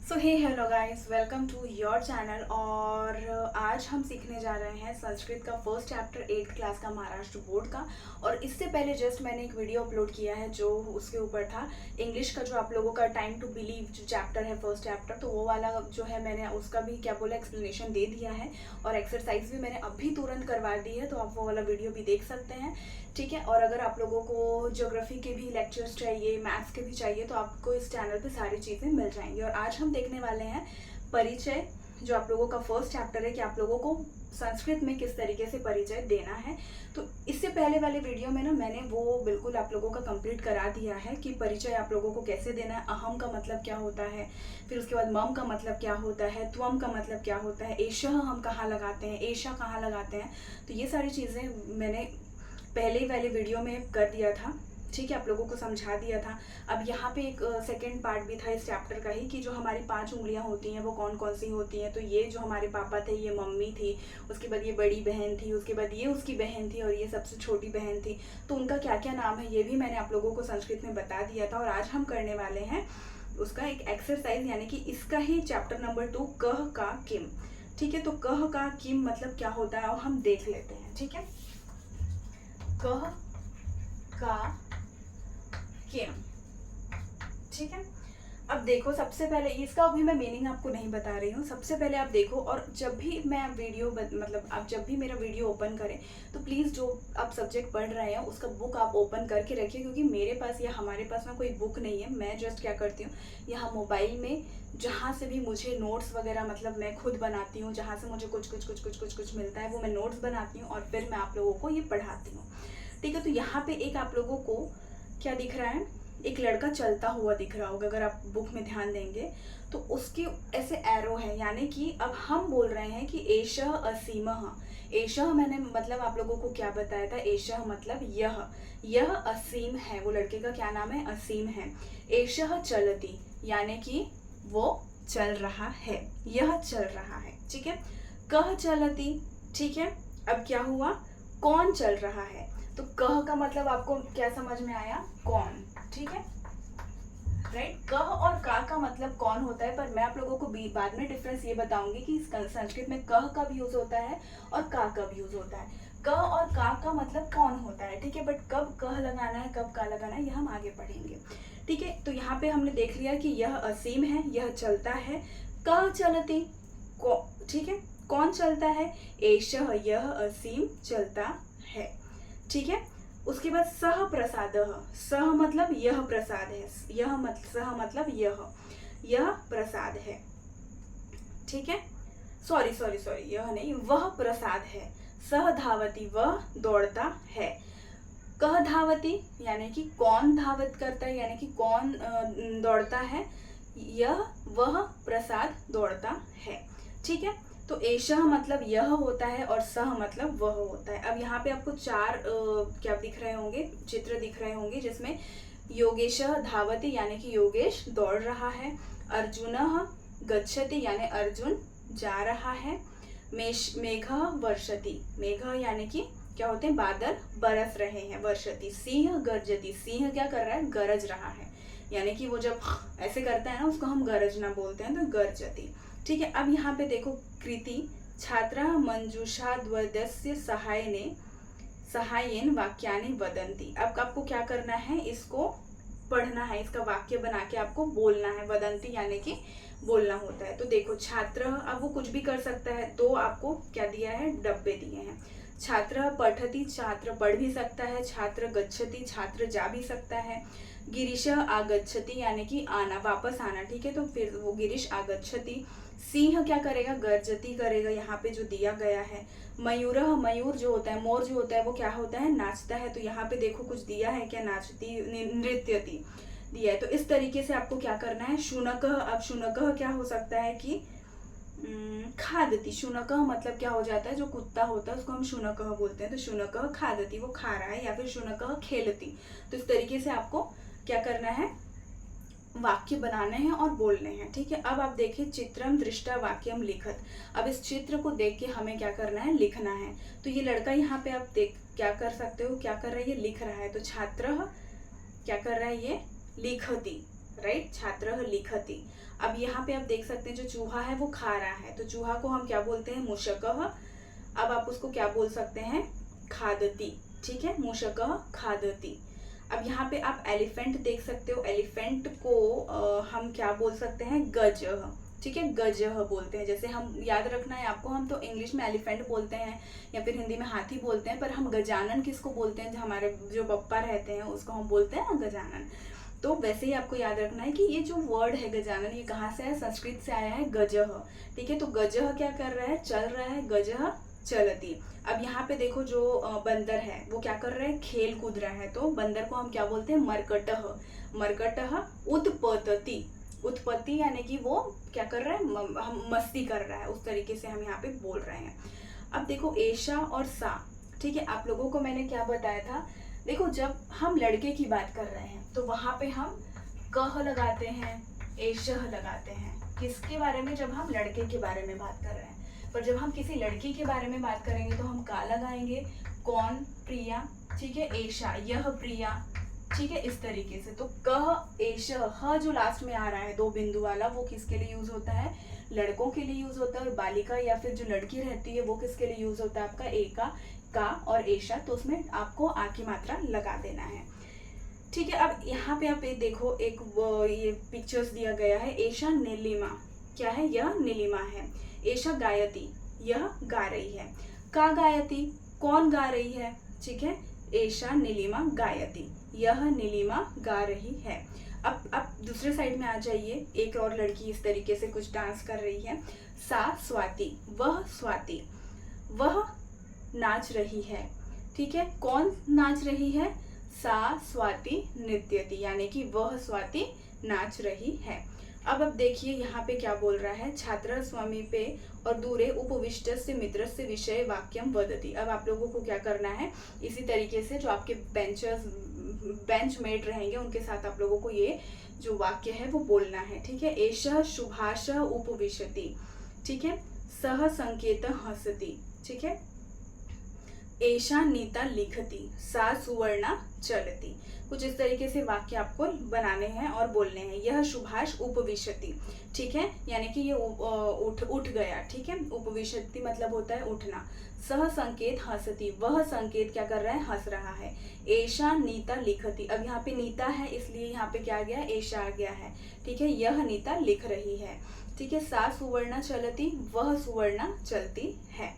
So hey hello guys, welcome to your channel. और आज हम सीखने जा रहे हैं संस्कृत का फर्स्ट चैप्टर 8th क्लास का महाराष्ट्र बोर्ड का। और इससे पहले जस्ट मैंने एक वीडियो अपलोड किया है जो उसके ऊपर था इंग्लिश का, जो आप लोगों का टाइम टू बिलीव जो चैप्टर है फर्स्ट चैप्टर, तो वो वाला जो है मैंने उसका भी क्या बोला एक्सप्लेनेशन दे दिया है और एक्सरसाइज भी मैंने अभी तुरंत करवा दी है, तो आप वो वाला वीडियो भी देख सकते हैं। ठीक है। और अगर आप लोगों को ज्योग्राफी के भी लेक्चर्स चाहिए, मैथ्स के भी चाहिए, तो आपको इस चैनल पे सारी चीज़ें मिल जाएंगी। और आज हम देखने वाले हैं परिचय, जो आप लोगों का फर्स्ट चैप्टर है कि आप लोगों को संस्कृत में किस तरीके से परिचय देना है। तो इससे पहले वाले वीडियो में ना मैंने वो बिल्कुल आप लोगों का कंप्लीट करा दिया है कि परिचय आप लोगों को कैसे देना है। अहम का मतलब क्या होता है, फिर उसके बाद मम का मतलब क्या होता है, त्वम का मतलब क्या होता है, एषः हम कहाँ लगाते हैं, एषा कहाँ लगाते हैं। तो ये सारी चीज़ें मैंने पहले ही वाले वीडियो में कर दिया था। ठीक है, आप लोगों को समझा दिया था। अब यहाँ पे एक सेकेंड पार्ट भी था इस चैप्टर का ही कि जो हमारी 5 उंगलियाँ होती हैं वो कौन कौन सी होती हैं। तो ये जो हमारे पापा थे ये मम्मी थी, उसके बाद ये बड़ी बहन थी, उसके बाद ये उसकी बहन थी और ये सबसे छोटी बहन थी। तो उनका क्या क्या नाम है ये भी मैंने आप लोगों को संस्कृत में बता दिया था। और आज हम करने वाले हैं उसका एक एक्सरसाइज, यानी कि इसका ही चैप्टर नंबर 2 कह का किम। ठीक है, तो कह का किम मतलब क्या होता है और हम देख लेते हैं। ठीक है, कह का किम। ठीक है, अब देखो सबसे पहले इसका अभी मैं मीनिंग आपको नहीं बता रही हूँ। सबसे पहले आप देखो, और जब भी मैं वीडियो मतलब आप जब भी मेरा वीडियो ओपन करें तो प्लीज़ जो आप सब्जेक्ट पढ़ रहे हैं उसका बुक आप ओपन करके रखिए, क्योंकि मेरे पास या हमारे पास ना कोई बुक नहीं है। मैं जस्ट क्या करती हूँ, यहाँ मोबाइल में जहाँ से भी मुझे नोट्स वगैरह मतलब मैं खुद बनाती हूँ, जहाँ से मुझे कुछ मिलता है वो मैं नोट्स बनाती हूँ और फिर मैं आप लोगों को ये पढ़ाती हूँ। ठीक है, तो यहाँ पे एक आप लोगों को क्या दिख रहा है, एक लड़का चलता हुआ दिख रहा होगा अगर आप बुक में ध्यान देंगे तो उसके ऐसे एरो है, यानी कि अब हम बोल रहे हैं कि एषः असीमः। एषः मैंने मतलब आप लोगों को क्या बताया था, एषः मतलब यह असीम है। वो लड़के का क्या नाम है, असीम है। एषः चलति यानी कि वो चल रहा है, यह चल रहा है। ठीक है, कह चलति। ठीक है, अब क्या हुआ, कौन चल रहा है। तो कह का मतलब आपको क्या समझ में आया, कौन। ठीक है, राइट। कह और का मतलब कौन होता है, पर मैं आप लोगों को बाद में डिफरेंस ये बताऊंगी कि संस्कृत में कह कब यूज होता है और का कब यूज होता है। क और का मतलब कौन होता है। ठीक है, बट कब कह लगाना है कब का लगाना है ये हम आगे पढ़ेंगे। ठीक है, तो यहाँ पे हमने देख लिया कि यह असीम है, यह चलता है। कह चलती, ठीक है, कौन चलता है, एषः यह असीम चलता है। ठीक है, उसके बाद सह प्रसाद, सह मतलब यह प्रसाद है, सह मतलब यह प्रसाद है। ठीक है, सॉरी सॉरी सॉरी, यह नहीं, वह प्रसाद है। सह धावती, वह दौड़ता है। कह धावती यानी कि कौन धावत करता है, यानी कि कौन दौड़ता है। वह प्रसाद दौड़ता है। ठीक है, तो एषः मतलब यह होता है और सह मतलब वह होता है। अब यहाँ पे आपको 4 क्या दिख रहे होंगे, चित्र दिख रहे होंगे, जिसमें योगेशः धावति यानी कि योगेश दौड़ रहा है। अर्जुनः गच्छति यानी अर्जुन जा रहा है। मेघः वर्षति, मेघ यानी कि क्या होते हैं, बादल बरस रहे हैं। वर्षति। सिंह गर्जति, सिंह क्या कर रहा है, गरज रहा है, यानी कि वो जब ऐसे करता है ना उसको हम गरजना बोलते हैं, तो गर्जति। ठीक है, अब यहाँ पे देखो कृति, छात्रा मंजूषा द्वदस्य सहायेन वाक्यानि वदन्ति। अब आपको क्या करना है, इसको पढ़ना है, इसका वाक्य बना के आपको बोलना है। वदंती यानी कि बोलना होता है। तो देखो छात्र, अब वो कुछ भी कर सकता है, तो आपको क्या दिया है, डब्बे दिए हैं। छात्र पठति, छात्र पढ़ भी सकता है। छात्र गच्छति, छात्र जा भी सकता है। गिरीश आगच्छति यानी कि आना, वापस आना। ठीक है, तो फिर वो गिरीश आगच्छति। सिंह क्या करेगा, गर्जती करेगा, यहाँ पे जो दिया गया है। मयूर, मयूर जो होता है, मोर जो होता है वो क्या होता है, नाचता है। तो यहाँ पे देखो कुछ दिया है क्या, नाचती, नृत्यति दिया है। तो इस तरीके से आपको क्या करना है। शुनकः, अब शुनकः क्या हो सकता है कि खादती। शुनकः मतलब क्या हो जाता है, जो कुत्ता होता है उसको हम शुनकः बोलते हैं। तो शुनकः खादती, वो खा रहा है। या फिर शुनकः खेलती। तो इस तरीके से आपको क्या करना है, वाक्य बनाने हैं और बोलने हैं। ठीक है, अब आप देखिए, चित्रम दृष्टा वाक्यम लिखत। अब इस चित्र को देख के हमें क्या करना है, लिखना है। तो ये लड़का यहाँ पे आप देख क्या कर सकते हो, क्या कर रहा है, ये लिख रहा है। तो छात्र क्या कर रहा है, ये लिखती, राइट, छात्रः लिखति। अब यहाँ पे आप देख सकते हैं जो चूहा है वो खा रहा है, तो चूहा को हम क्या बोलते हैं, मूषकः। अब आप उसको क्या बोल सकते हैं, खादति, ठीक है, मूषकः खादति। अब यहाँ पे आप एलिफेंट देख सकते हो, एलिफेंट को हम क्या बोल सकते हैं, गजः, ठीक है, गजः बोलते हैं। जैसे हम याद रखना है आपको, हम तो इंग्लिश में एलिफेंट बोलते हैं या फिर हिंदी में हाथी बोलते हैं, पर हम गजानन किसको बोलते हैं, हमारे जो पप्पा रहते हैं उसको हम बोलते हैं ना गजानन। तो वैसे ही आपको याद रखना है कि ये जो वर्ड है गजानन, ये कहाँ से है, संस्कृत से आया है गजः, ठीक है। तो गजः क्या कर रहा है, चल रहा है, गजः चलती। अब यहाँ पे देखो जो बंदर है वो क्या कर रहा है, खेल कूद रहा है, तो बंदर को हम क्या बोलते हैं, मरकटः, मरकटः उत्पतति। उत्पत्ति यानी कि वो क्या कर रहा है, हम मस्ती कर रहा है, उस तरीके से हम यहाँ पे बोल रहे हैं। अब देखो एशा और सा, ठीक है, आप लोगों को मैंने क्या बताया था, देखो जब हम लड़के की बात कर रहे हैं तो वहां पे हम कह लगाते हैं, एशः लगाते हैं, किसके बारे में, जब हम लड़के के बारे में बात कर रहे हैं। पर जब हम किसी लड़की के बारे में बात करेंगे तो हम का लगाएंगे, कौन, प्रिया, ठीक है, एशा, यह प्रिया, ठीक है, इस तरीके से। तो कह एशः, ह जो लास्ट में आ रहा है 2 बिंदु वाला, वो किसके लिए यूज होता है, लड़कों के लिए यूज होता है। और बालिका या फिर जो लड़की रहती है वो किसके लिए यूज होता है, आपका एका, का और एशा, तो उसमें आपको आ की मात्रा लगा देना है, ठीक है। अब यहाँ पे आप देखो एक ये पिक्चर्स दिया गया है, एशा नीलिमा, क्या है, यह नीलिमा है। एशा गायती, यह गा रही है। का गायती, कौन गा रही है, ठीक है, एशा नीलिमा गायती, यह नीलिमा गा रही है। अब दूसरे साइड में आ जाइए, एक और लड़की इस तरीके से कुछ डांस कर रही है। सा स्वाति, वह स्वाति, वह नाच रही है, ठीक है, कौन नाच रही है, सा स्वाति नृत्यति, यानी कि वह स्वाति नाच रही है। अब देखिए यहाँ पे क्या बोल रहा है, छात्र समीपे और दूरे उपविष्टस्य मित्रस्य विषय वाक्यम वदति। अब आप लोगों को क्या करना है, इसी तरीके से जो आपके बेंचमेट रहेंगे उनके साथ आप लोगों को ये जो वाक्य है वो बोलना है, ठीक है। एषः शुभाशः उपविशति, ठीक है, सह संकेतः हसति, ठीक है, एशा नीता लिखती, सा सुवर्णा चलती। कुछ इस तरीके से वाक्य आपको बनाने हैं और बोलने हैं। यह सुभाष उपविशति, ठीक है, यानी कि ये उठ गया, ठीक है, उपविशति मतलब होता है उठना। सह संकेत हसती, वह संकेत क्या कर रहा है, हंस रहा है। एशा नीता लिखती, अब यहाँ पे नीता है इसलिए यहाँ पे क्या आ गया, एशा आ गया है, ठीक है, यह नीता लिख रही है, ठीक है। सा सुवर्णा चलती, वह सुवर्णा चलती है।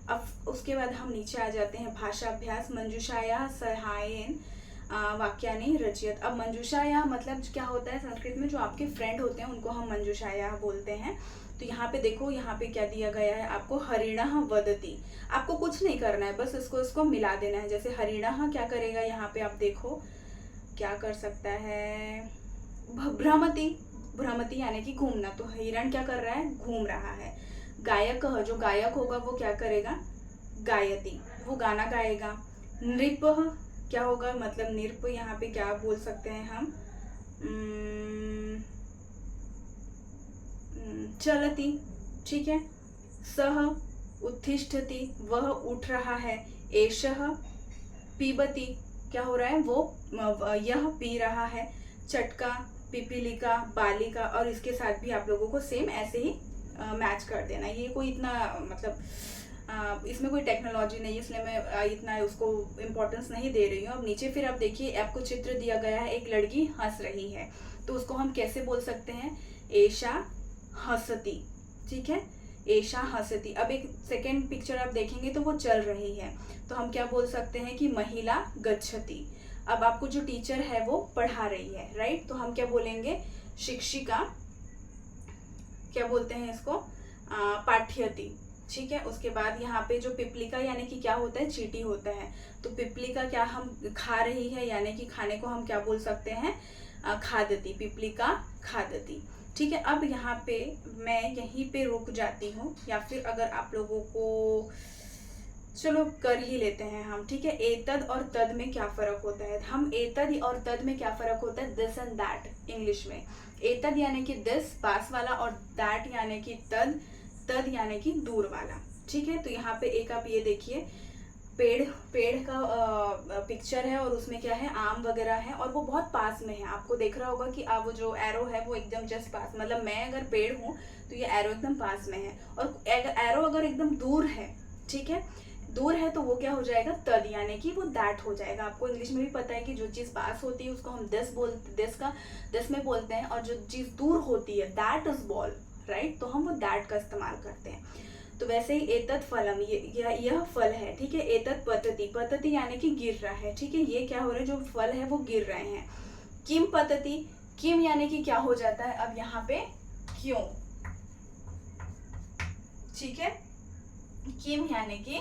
अब उसके बाद हम नीचे आ जाते हैं, भाषा अभ्यास। मंजूषाया सहायेन वाक्यानि रचयत। अब मंजूषाया मतलब क्या होता है, संस्कृत में जो आपके फ्रेंड होते हैं उनको हम मंजूषाया बोलते हैं। तो यहाँ पे देखो, यहाँ पे क्या दिया गया है आपको, हरिणः वदति। आपको कुछ नहीं करना है, बस इसको मिला देना है। जैसे हरिणः क्या करेगा, यहाँ पे आप देखो क्या कर सकता है, भ्रमति, भ्रमति यानी कि घूमना, तो हिरण क्या कर रहा है, घूम रहा है। गायक, जो गायक होगा वो क्या करेगा, गायति, वो गाना गाएगा। नृप क्या होगा, मतलब नृप यहाँ पे क्या बोल सकते हैं हम, चलती, ठीक है। सह उत्तिष्ठति, वह उठ रहा है। एषः पीबती, क्या हो रहा है, वो यह पी रहा है। चटका, पिपीलिका, बालिका, और इसके साथ भी आप लोगों को सेम ऐसे ही मैच कर देना। ये कोई इतना मतलब इसमें कोई टेक्नोलॉजी नहीं है, इसलिए मैं इतना उसको इम्पोर्टेंस नहीं दे रही हूँ। अब नीचे फिर आप देखिए, आपको चित्र दिया गया है, एक लड़की हंस रही है, तो उसको हम कैसे बोल सकते हैं, एशा हंसती, ठीक है, एशा हंसती। अब एक सेकेंड पिक्चर आप देखेंगे तो वो चल रही है, तो हम क्या बोल सकते हैं कि महिला गच्छति। अब आपको जो टीचर है वो पढ़ा रही है, राइट, तो हम क्या बोलेंगे, शिक्षिका, क्या बोलते हैं इसको, पाठ्यति, ठीक है। उसके बाद यहाँ पे जो पिपलिका यानी कि क्या होता है, चींटी होता है, तो पिपलिका क्या हम खा रही है, यानी कि खाने को हम क्या बोल सकते हैं, खादती, पिपलिका खादती, ठीक है। अब यहाँ पे मैं यहीं पे रुक जाती हूँ, या फिर अगर आप लोगों को, चलो कर ही लेते हैं हम, ठीक है। एतद और तद में क्या फर्क होता है, हम एतद और तद में क्या फर्क होता है, दिस एंड दैट इंग्लिश में। एतद यानी कि दिस पास वाला, और दैट यानी कि तद, तद यानी कि दूर वाला, ठीक है। तो यहाँ पे एक आप ये देखिए, पेड़ पेड़ का पिक्चर है और उसमें क्या है, आम वगैरह है और वो बहुत पास में है। आपको देख रहा होगा कि वो जो एरो है वो एकदम जस्ट पास, मतलब मैं अगर पेड़ हूँ तो ये एरो एकदम पास में है। और एरो अगर एकदम दूर है, ठीक है, दूर है, तो वो क्या हो जाएगा, तद, यानी कि वो दैट हो जाएगा। आपको इंग्लिश में भी पता है कि जो चीज़ पास होती है उसको हम दिस में बोलते हैं, और जो चीज़ दूर होती है दैट इज बॉल, राइट, तो हम वो दैट का इस्तेमाल करते हैं। तो वैसे ही एतत् फलम, यह फल है, ठीक है। एतत् पतति, पतति यानी कि गिर रहा है, ठीक है, ये क्या हो रहा है, जो फल है वो गिर रहे हैं। किम पतति, किम यानी कि क्या हो जाता है, अब यहाँ पे क्यों, ठीक है, किम यानी कि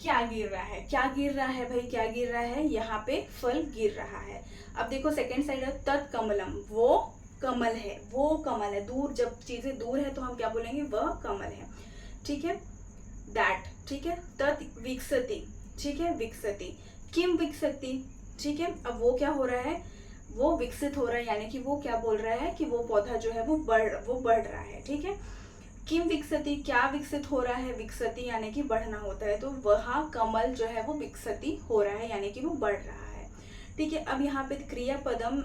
क्या गिर रहा है, क्या गिर रहा है भाई, क्या गिर रहा है, यहाँ पे फल गिर रहा है। अब देखो सेकंड साइड है, तत् कमलम, वो कमल है, वो कमल है, दूर, जब चीजें दूर है तो हम क्या बोलेंगे, वह कमल है, ठीक है, दैट, ठीक है। तत् विकसति, ठीक है, विकसति, किम विकसति, ठीक है। अब वो क्या हो रहा है, वो विकसित हो रहा है, यानी कि वो क्या बोल रहा है कि वो पौधा जो है वो बढ़ रहा है, ठीक है। किम विकसति, क्या विकसित हो रहा है, विकसति यानी कि बढ़ना होता है, तो वह कमल जो है वो विकसति हो रहा है, यानी कि वो बढ़ रहा है, ठीक है। अब यहाँ पे क्रियापदम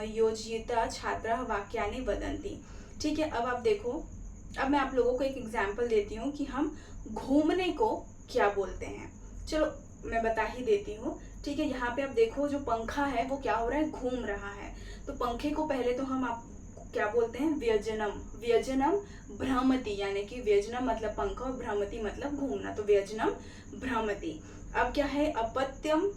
योजिता छात्रा वाक्यानि वदन्ति, ठीक है। अब आप देखो, अब मैं आप लोगों को एक एग्जाम्पल देती हूँ कि हम घूमने को क्या बोलते हैं। चलो मैं बता ही देती हूँ, ठीक है। यहाँ पे आप देखो, जो पंखा है वो क्या हो रहा है, घूम रहा है, तो पंखे को पहले तो हम आप क्या बोलते हैं, व्यजनम, व्यजनम भ्रमति, यानी कि व्यजनम मतलब पंखा और भ्रमति मतलब घूमना, तो व्यजनम भ्रमति। अब क्या है, अपत्यम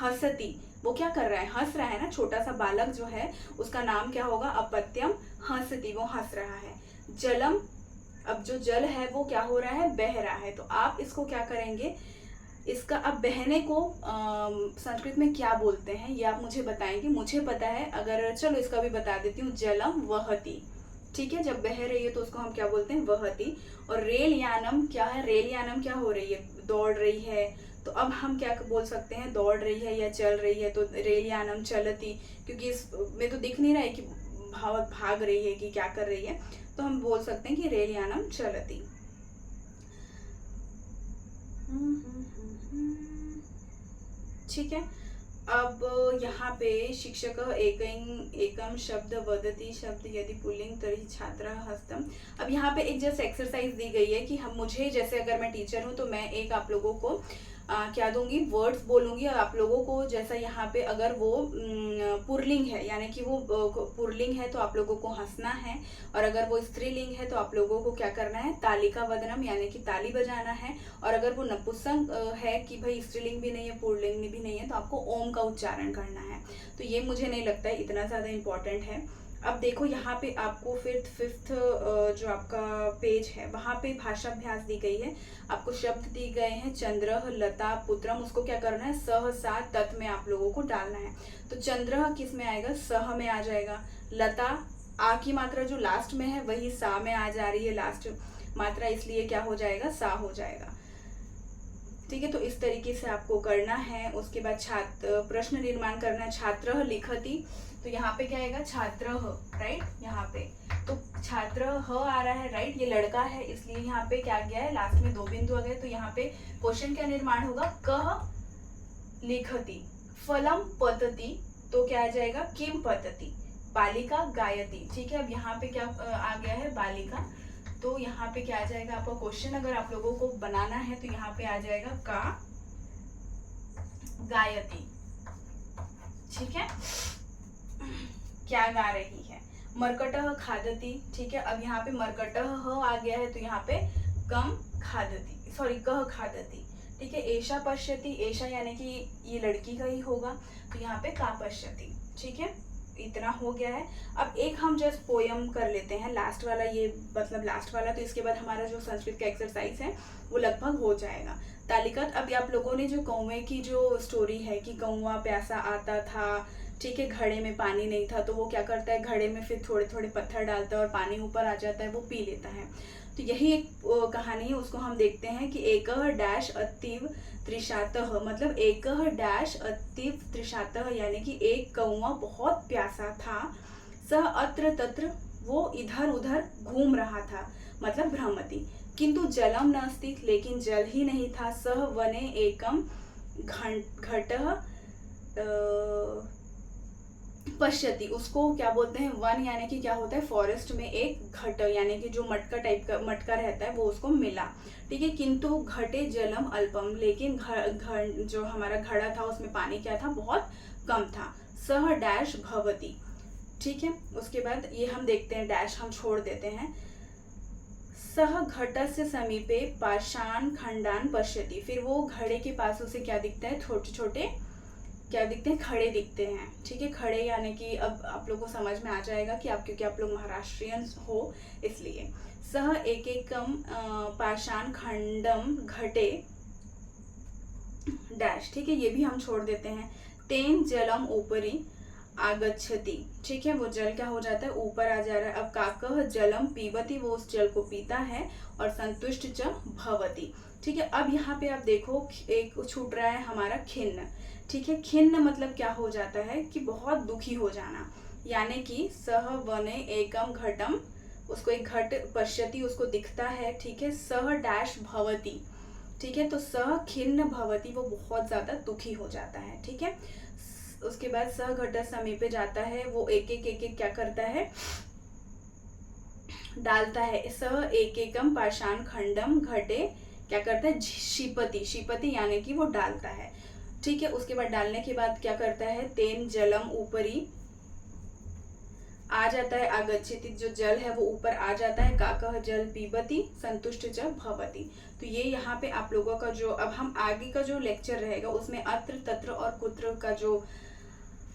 हसती, वो क्या कर रहा है, हंस रहा है ना, छोटा सा बालक जो है उसका नाम क्या होगा, अपत्यम हसती, वो हंस रहा है। जलम, अब जो जल है वो क्या हो रहा है, बह रहा है, तो आप इसको क्या करेंगे, इसका अब बहने को संस्कृत में क्या बोलते हैं ये आप मुझे बताएंगे, मुझे पता है, अगर चलो इसका भी बता देती हूँ, जलम वहती, ठीक है, जब बह रही है तो उसको हम क्या बोलते हैं, वहती। और रेल यानम क्या है, रेल यानम क्या हो रही है, दौड़ रही है, तो अब हम क्या बोल सकते हैं, दौड़ रही है या चल रही है, तो रेल यानम चलती, क्योंकि इसमें तो दिख नहीं रहा है कि भाग रही है कि क्या कर रही है, तो हम बोल सकते हैं कि रेल यानम चलती। ठीक है। अब यहाँ पे शिक्षक एकम शब्द वदति, शब्द यदि पुल्लिंग तरी छात्र हस्तम। अब यहाँ पे एक जैसे एक्सरसाइज दी गई है कि हम मुझे, जैसे अगर मैं टीचर हूँ तो मैं एक आप लोगों को क्या दूंगी, वर्ड्स बोलूंगी, और आप लोगों को जैसा यहाँ पे अगर वो पुरलिंग है, यानी कि वो पुरलिंग है तो आप लोगों को हंसना है, और अगर वो स्त्रीलिंग है तो आप लोगों को क्या करना है, तालिका वदनम यानी कि ताली बजाना है, और अगर वो नपुंसक है कि भाई स्त्रीलिंग भी नहीं है पुरलिंग भी नहीं है, तो आपको ओम का उच्चारण करना है। तो ये मुझे नहीं लगता है इतना ज़्यादा इम्पोर्टेंट है। अब देखो यहाँ पे आपको फिफ्थ जो आपका पेज है वहाँ पे भाषाभ्यास दी गई है, आपको शब्द दी गए हैं, चंद्र, लता, पुत्रम, उसको क्या करना है, सह सा तत् में आप लोगों को डालना है। तो चंद्र किस में आएगा, सह में आ जाएगा। लता, आ की मात्रा जो लास्ट में है वही सा में आ जा रही है, लास्ट मात्रा, इसलिए क्या हो जाएगा, सा हो जाएगा, ठीक है। तो इस तरीके से आपको करना है। उसके बाद छात्र प्रश्न निर्माण करना है, छात्र लिखती, तो यहाँ पे क्या आएगा, छात्र, राइट, यहाँ पे तो छात्र ह आ रहा है, राइट, ये लड़का है इसलिए यहाँ पे क्या गया है, लास्ट में 2 बिंदु आ गए, तो यहाँ पे क्वेश्चन क्या निर्माण होगा, कह लिखती, फलम पतति, तो क्या आ जाएगा, किम पतति, बालिका गायती, ठीक है। अब यहाँ पे क्या आ गया है, बालिका, तो यहाँ पे क्या आ जाएगा आपका क्वेश्चन, अगर आप लोगों को बनाना है तो यहाँ पे आ जाएगा का गायती, ठीक है, क्या गा रही है। मरकटः खादती, ठीक है। अब यहाँ पे मरकटः ह आ गया है तो यहाँ पे कम खादती, सॉरी कह खादती, ठीक है। ऐशा पश्यति, ऐशा यानी कि ये लड़की का ही होगा, तो यहाँ पे का पश्यति, ठीक है। इतना हो गया है। अब एक हम जस्ट पोयम कर लेते हैं, लास्ट वाला, ये मतलब लास्ट वाला, तो इसके बाद हमारा जो संस्कृत का एक्सरसाइज है वो लगभग हो जाएगा। तालिका, अभी आप लोगों ने जो कौवे की जो स्टोरी है कि कौवा प्यासा आता था, ठीक है, घड़े में पानी नहीं था, तो वो क्या करता है, घड़े में फिर थोड़े थोड़े पत्थर डालता है और पानी ऊपर आ जाता है, वो पी लेता है। तो यही एक कहानी है, उसको हम देखते हैं कि एक डैश अतीव त्रिशातः, मतलब एक डैश अतीव त्रिशातः यानी कि एक कौवा बहुत प्यासा था, सह अत्र तत्र, वो इधर उधर घूम रहा था, मतलब भ्रमति, किंतु जलम नास्ति, लेकिन जल ही नहीं था। सह वने एकम घटः पश्यति, उसको क्या बोलते हैं, वन यानी कि क्या होता है, फॉरेस्ट में एक घट यानी कि जो मटका टाइप का मटका रहता है वो उसको मिला, ठीक है। किंतु घटे जलम अल्पम, लेकिन जो हमारा घड़ा था उसमें पानी क्या था, बहुत कम था। सह डैश भवती, ठीक है। उसके बाद ये हम देखते हैं, डैश हम छोड़ देते हैं। सह घटस्य समीपे पाषाण खंडान पश्यति, फिर वो घड़े के पास उसे क्या दिखता है, छोटे छोटे क्या दिखते हैं, खड़े दिखते हैं, ठीक है। खड़े यानी कि अब आप लोग को समझ में आ जाएगा कि आप, क्योंकि आप लोग महाराष्ट्रियन हो इसलिए। सह एक एकम पाषाण खंडम घटे डैश, ठीक है, ये भी हम छोड़ देते हैं। तेन जलम ऊपरी आगच्छति, ठीक है, वो जल क्या हो जाता है, ऊपर आ जा रहा है। अब काकह जलम पीबती, वो उस जल को पीता है। और संतुष्ट च भवती, ठीक है। अब यहाँ पे आप देखो एक छूट रहा है हमारा खिन्न, ठीक है। खिन्न मतलब क्या हो जाता है कि बहुत दुखी हो जाना, यानी कि सह वने एकम घटम, उसको एक घट पश्यति, उसको दिखता है, ठीक है। सह डैश भवती, ठीक है, तो सह खिन्न भवती, वो बहुत ज्यादा दुखी हो जाता है, ठीक है। उसके बाद सह घट समीपे जाता है, वो एक एक क्या करता है, डालता है। सह एक एकम पाषाण खंडम घटे क्या करता है, शिपति, शिपति यानी कि वो डालता है, ठीक है। उसके बाद डालने के बाद क्या करता है, तेन जलम ऊपरी आ जाता है, आगच्छति, जो जल है वो ऊपर आ जाता है। काकह जल पीबती संतुष्ट च भवती। तो ये यहाँ पे आप लोगों का जो, अब हम आगे का जो लेक्चर रहेगा उसमें अत्र तत्र और कुत्र का जो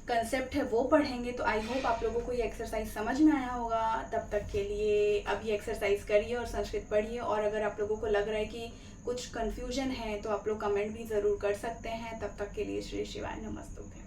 कंसेप्ट है वो पढ़ेंगे। तो आई होप आप लोगों को ये एक्सरसाइज समझ में आया होगा। तब तक के लिए अब ये एक्सरसाइज करिए और संस्कृत पढ़िए। और अगर आप लोगों को लग रहा है कि कुछ कंफ्यूजन है तो आप लोग कमेंट भी ज़रूर कर सकते हैं। तब तक के लिए श्री शिवाय नमस्तुभ्यं।